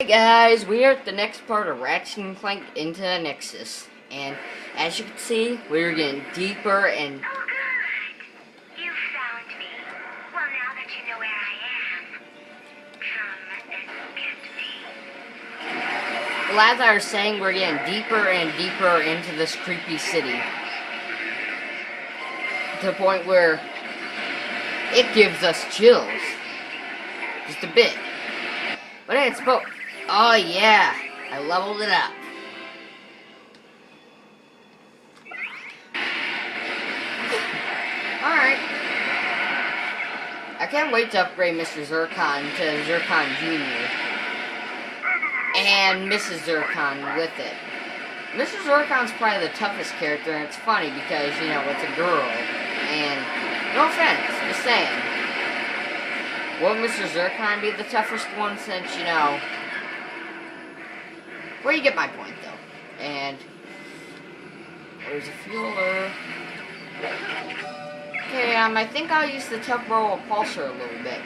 Hey guys, we are at the next part of Ratchet and Clank into the Nexus, and as you can see, we're getting deeper and... Oh, good. You found me. Well, now that you know where I am, come and get me. Well, as I was saying, we're getting deeper and deeper into this creepy city. To the point where it gives us chills. Just a bit. But it's both... Oh yeah, I leveled it up. Alright. I can't wait to upgrade Mr. Zircon to Zircon Jr. And Mrs. Zircon with it. Mr. Zircon's probably the toughest character, and it's funny because, you know, it's a girl. And, no offense, just saying. Will Mr. Zircon be the toughest one since, you know... Well, you get my point, though. And... There's a fueler. Okay, I think I'll use the temporal repulsor a little bit.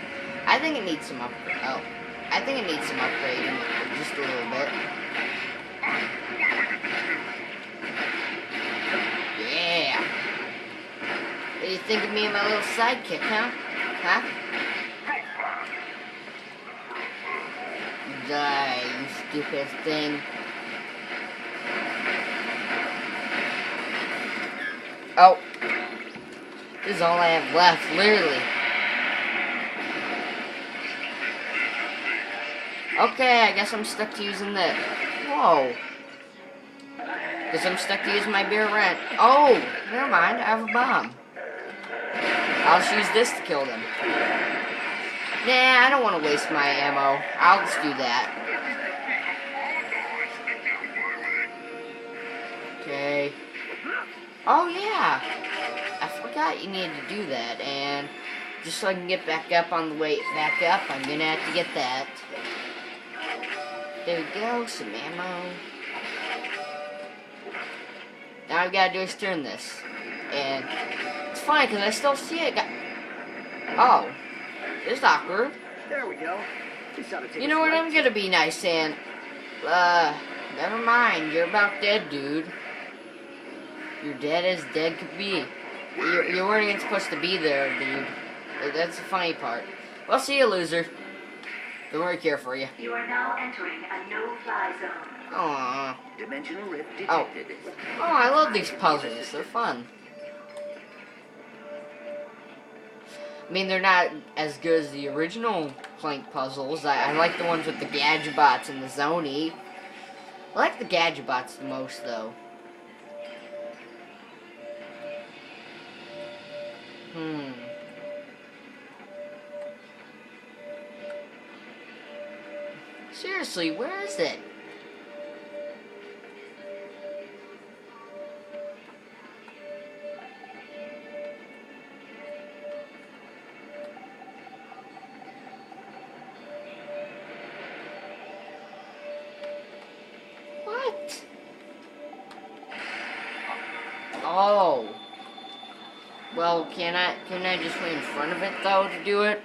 I think it needs some upgrade. Oh. I think it needs some upgrading. Just a little bit. Yeah. What do you think of me and my little sidekick, huh? Huh? Die, you stupid thing. Oh. This is all I have left, literally. Okay, I guess I'm stuck to using this. Whoa. Because I'm stuck to using my beer rent. Oh, never mind, I have a bomb. I'll just use this to kill them. Nah, I don't want to waste my ammo. I'll just do that. Okay. Oh, yeah. I forgot you needed to do that. And just so I can get back up on the way back up, I'm going to have to get that. There we go. Some ammo. Now I've got to do is turn this. And it's funny because I still see it. Oh. It's awkward. There we go. You know what? I'm gonna be nice and never mind. You're about dead, dude. You're dead as dead could be. You weren't even supposed to be there, dude. That's the funny part. Well, see you, loser. Don't worry, care for you. You are now entering a no-fly zone. Aww. Dimensional rift Oh. detected. Oh, I love these puzzles. They're fun. I mean, they're not as good as the original Clank puzzles. I like the ones with the Gadgetbots and the Zony. I like the Gadgetbots the most, though. Seriously, where is it? What? Oh. Well, can I just wait in front of it though to do it?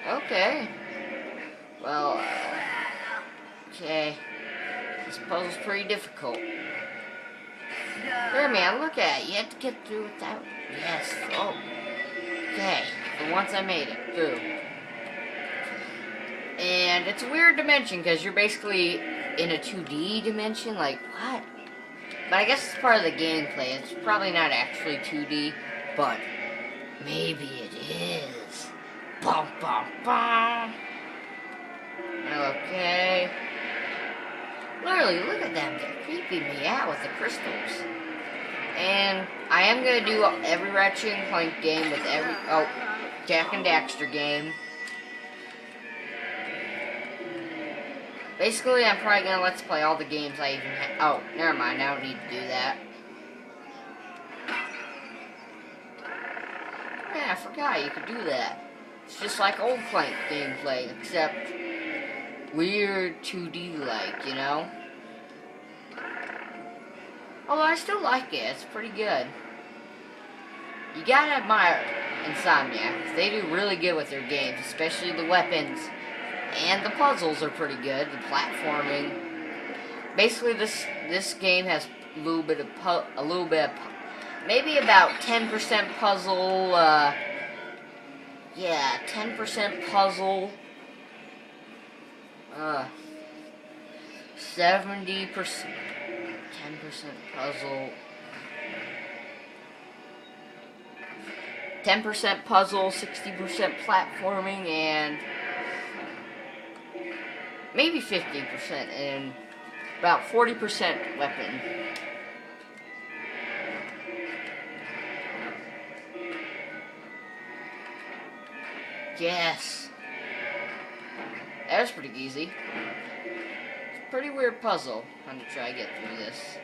Okay. Well, okay. This puzzle's pretty difficult. Here, man, look at it. You have to get through without... Yes. Oh. Okay. For once I made it through. And it's a weird dimension because you're basically in a 2D dimension. Like, what? But I guess it's part of the gameplay. It's probably not actually 2D, but maybe it is. Bum, bum, bum. Okay. Literally, look at them. They're creeping me out with the crystals. And I am going to do every Ratchet and Clank game with every... Oh, Jack and Daxter game. Basically, I'm probably going to let's play all the games I even have. Oh, never mind. I don't need to do that. Yeah, I forgot you could do that. It's just like old Clank gameplay, except weird 2D-like, you know? Although I still like it. It's pretty good. You gotta admire Insomniac. They do really good with their games, especially the weapons And the puzzles are pretty good. The platforming. Basically, this game has a little bit of maybe about 10% puzzle. Yeah, 10% puzzle. 70%, 10% puzzle. 10% puzzle, 60% platforming, and maybe 50%, and about 40% weapon. Yes. That was pretty easy. It's a pretty weird puzzle. I'm gonna try to get through this.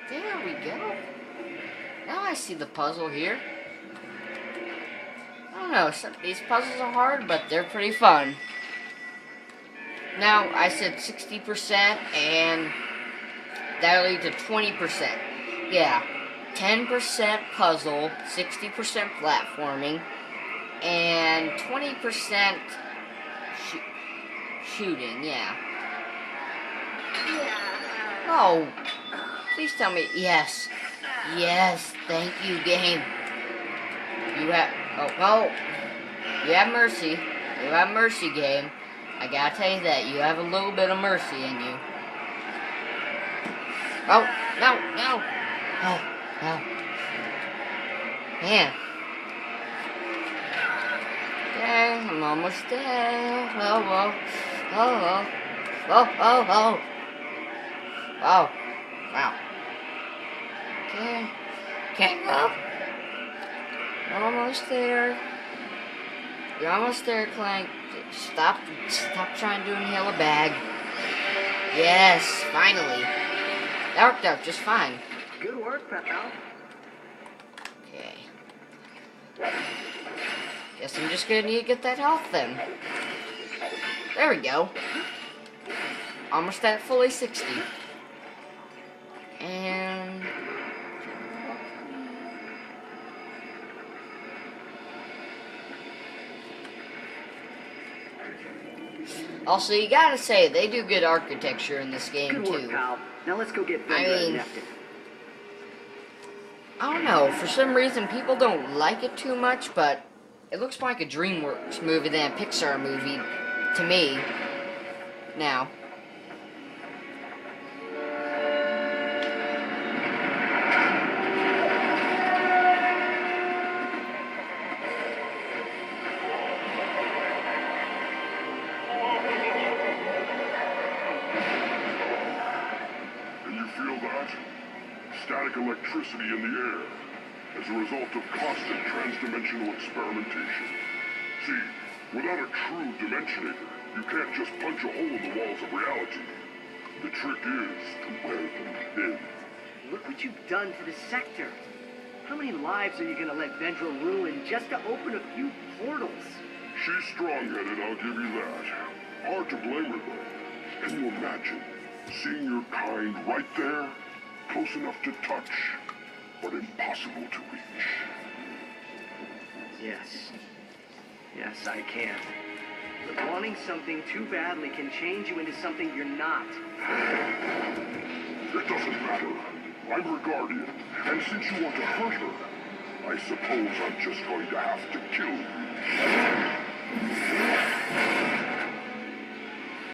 There we go. Now I see the puzzle here. I don't know, these puzzles are hard, but they're pretty fun. Now, I said 60%, and that'll lead to 20%. Yeah, 10% puzzle, 60% platforming, and 20% shooting, yeah. Oh, please tell me, yes. Yes, thank you, game. You have, oh, you have mercy. You have mercy, game. I gotta tell you that, you have a little bit of mercy in you. Oh, no. Oh, no. Man. Okay, I'm almost there. Oh. Wow. Okay, well. Almost there. You're almost there, Clank. Stop trying to inhale a bag. Yes, finally. That worked out just fine. Good work, pal. Okay. Guess I'm just gonna need to get that health then. There we go. Almost at fully 60. And... also, you gotta say, they do good architecture in this game, Good work, too. pal. Now let's go get I mean, Napkin. I don't know, for some reason people don't like it too much, but it looks more like a DreamWorks movie than a Pixar movie to me now. Feel that? Static electricity in the air as a result of constant transdimensional experimentation. See, without a true dimensionator, you can't just punch a hole in the walls of reality. The trick is to wear them in. Look what you've done to the sector. How many lives are you gonna let Vendra ruin just to open a few portals? She's strong-headed, I'll give you that. Hard to blame her, though. Can you imagine seeing your kind right there, close enough to touch, but impossible to reach? Yes, I can. But wanting something too badly can change you into something you're not. It doesn't matter. I'm her guardian, and since you want to hurt her, I suppose I'm just going to have to kill you.